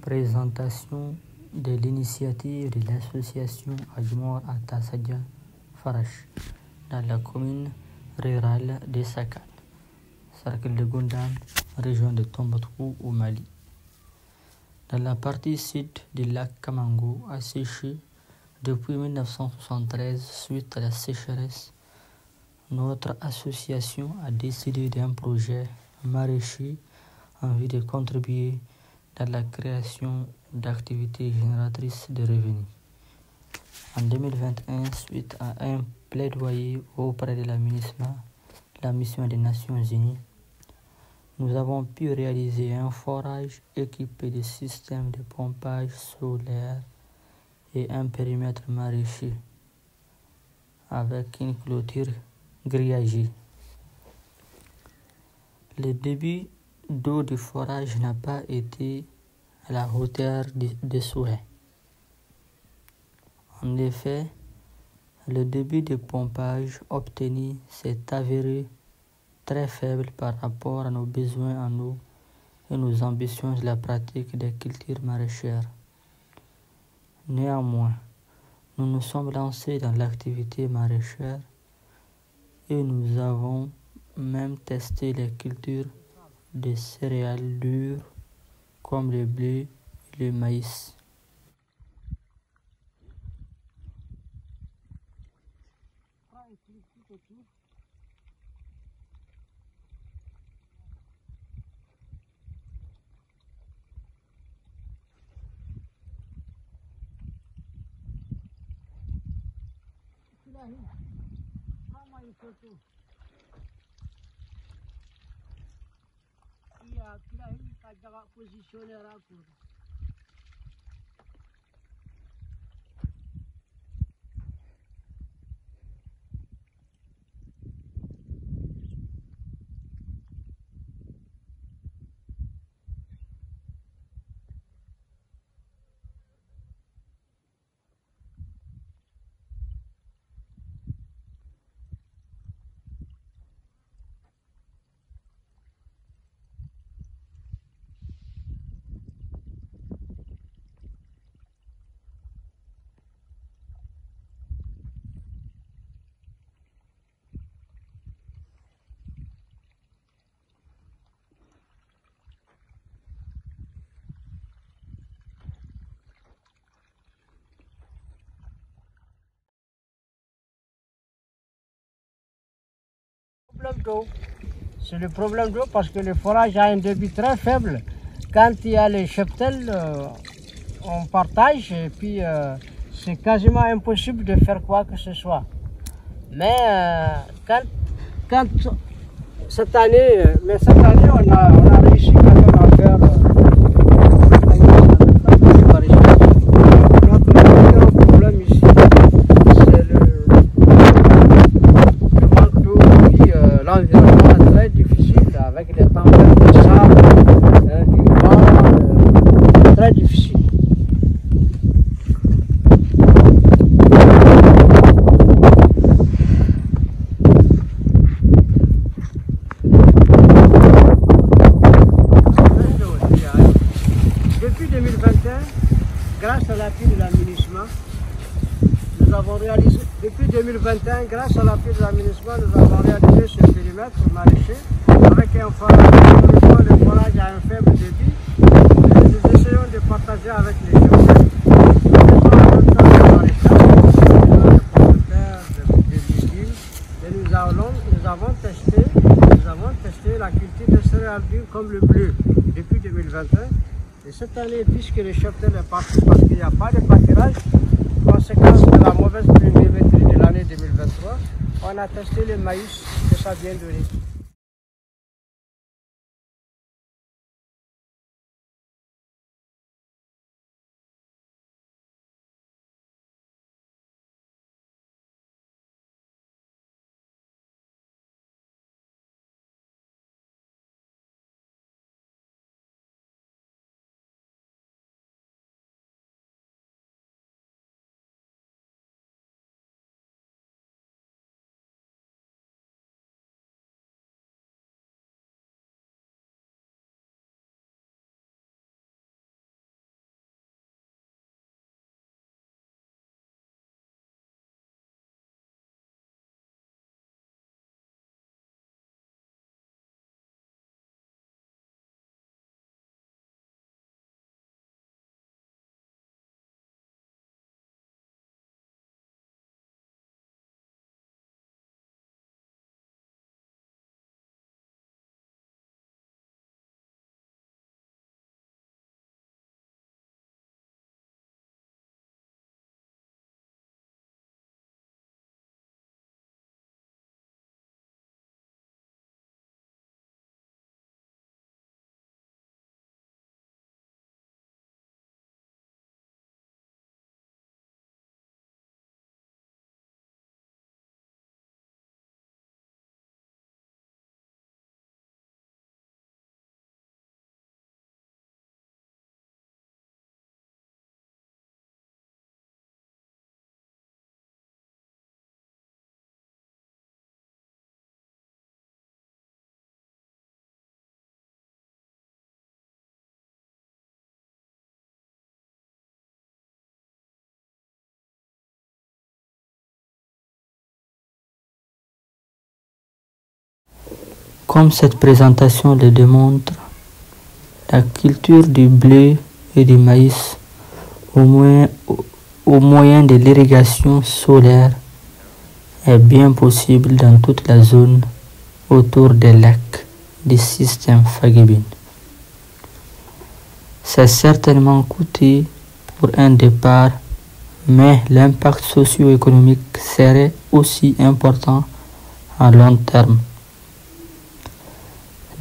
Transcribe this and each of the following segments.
Présentation de l'initiative de l'association Ajmour Atasadia Farash dans la commune rurale de Sakal, cercle de Gondam, région de Tombouctou au Mali. Dans la partie sud du lac Kamango asséché depuis 1973 suite à la sécheresse, notre association a décidé d'un projet maraîcher en vue de contribuer dans la création d'activités génératrices de revenus. En 2021, suite à un plaidoyer auprès de la MINUSMA, la mission des Nations Unies, nous avons pu réaliser un forage équipé de systèmes de pompage solaire et un périmètre maraîcher avec une clôture grillagée. Le débit d'eau du forage n'a pas été à la hauteur des souhaits. En effet, le débit de pompage obtenu s'est avéré très faible par rapport à nos besoins en eau et nos ambitions de la pratique des cultures maraîchères. Néanmoins, nous nous sommes lancés dans l'activité maraîchère et nous avons même testé les cultures de céréales dures comme le blé et le maïs. C'est le problème d'eau parce que le forage a un débit très faible. Quand il y a les cheptels, on partage et puis c'est quasiment impossible de faire quoi que ce soit. Mais quand cette année, on a réussi quand même à faire notre problème ici, c'est le manque d'eau et puis l'environnement très difficile avec les tempêtes de sable, du vent, très difficile. Depuis 2021, grâce à l'appui de la MINUSMA, nous avons réalisé ce périmètre maraîcher avec un forage. Le forage a un faible débit. Nous essayons de partager avec les jeunes. Nous avons testé la culture de céréales dures comme le bleu depuis 2021. Et cette année, puisque le cheptel est parti parce qu'il n'y a pas de pâturage, conséquence de la mauvaise pluviométrie de l'année 2023, on a testé le maïs que ça vient donner. Comme cette présentation le démontre, la culture du blé et du maïs au moyen de l'irrigation solaire est bien possible dans toute la zone autour des lacs du système Fagibine. C'est certainement coûteux pour un départ, mais l'impact socio-économique serait aussi important à long terme.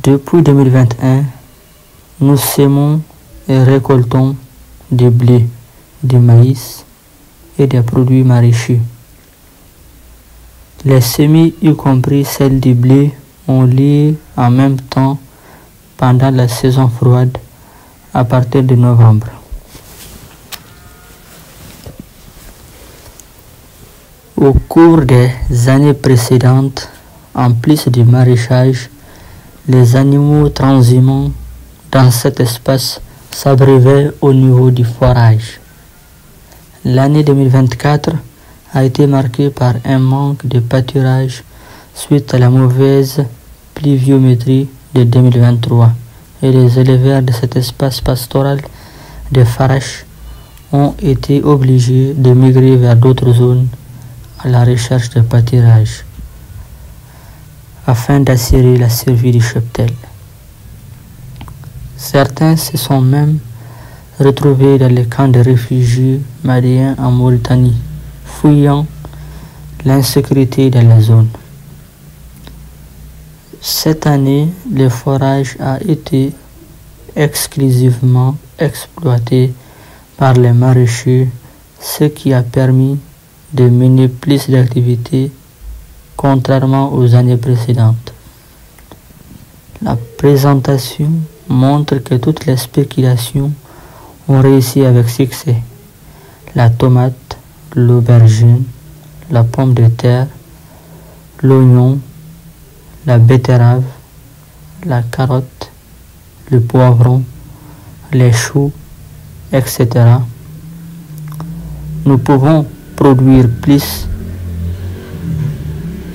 Depuis 2021, nous sémons et récoltons du blé, du maïs et des produits maraîchers. Les semis, y compris celles du blé, ont lieu en même temps pendant la saison froide à partir de novembre. Au cours des années précédentes, en plus du maraîchage, les animaux transhumants dans cet espace s'abreuvaient au niveau du forage. L'année 2024 a été marquée par un manque de pâturage suite à la mauvaise pluviométrie de 2023 et les éleveurs de cet espace pastoral de Farache ont été obligés de migrer vers d'autres zones à la recherche de pâturage afin d'assurer la survie du cheptel. Certains se sont même retrouvés dans les camps de réfugiés maliens en Mauritanie, fuyant l'insécurité dans la zone. Cette année, le forage a été exclusivement exploité par les maraîchers, ce qui a permis de mener plus d'activités contrairement aux années précédentes. La présentation montre que toutes les spéculations ont réussi avec succès. La tomate, l'aubergine, la pomme de terre, l'oignon, la betterave, la carotte, le poivron, les choux, etc. Nous pouvons produire plus,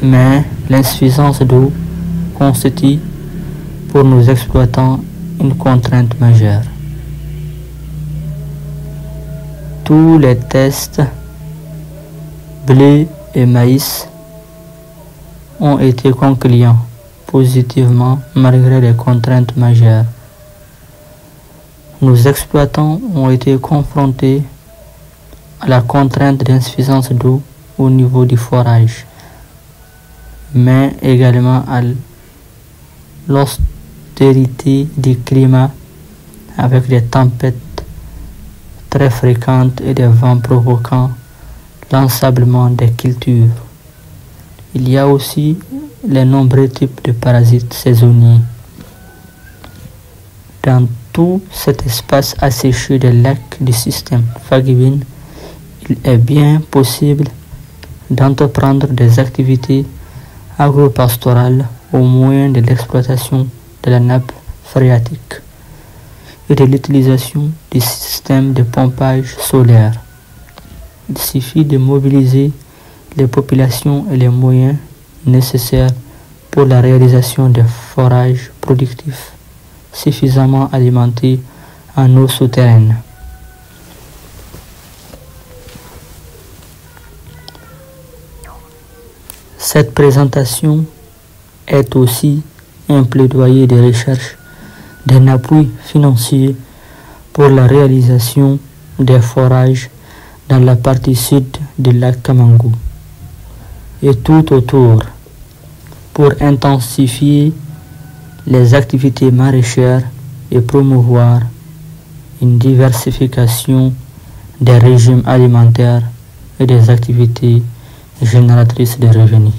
mais l'insuffisance d'eau constitue pour nos exploitants une contrainte majeure. Tous les tests blé et maïs ont été concluants positivement malgré les contraintes majeures. Nos exploitants ont été confrontés à la contrainte d'insuffisance d'eau au niveau du forage, mais également à l'austérité du climat avec des tempêtes très fréquentes et des vents provoquant l'ensablement des cultures. Il y a aussi les nombreux types de parasites saisonniers. Dans tout cet espace asséché des lacs du système Fagibine, il est bien possible d'entreprendre des activités agropastorales au moyen de l'exploitation de la nappe phréatique et de l'utilisation du système de pompage solaire. Il suffit de mobiliser les populations et les moyens nécessaires pour la réalisation de forages productifs suffisamment alimentés en eau souterraine. Cette présentation est aussi un plaidoyer de recherche d'un appui financier pour la réalisation des forages dans la partie sud du lac Kamangou et tout autour pour intensifier les activités maraîchères et promouvoir une diversification des régimes alimentaires et des activités génératrices de revenus.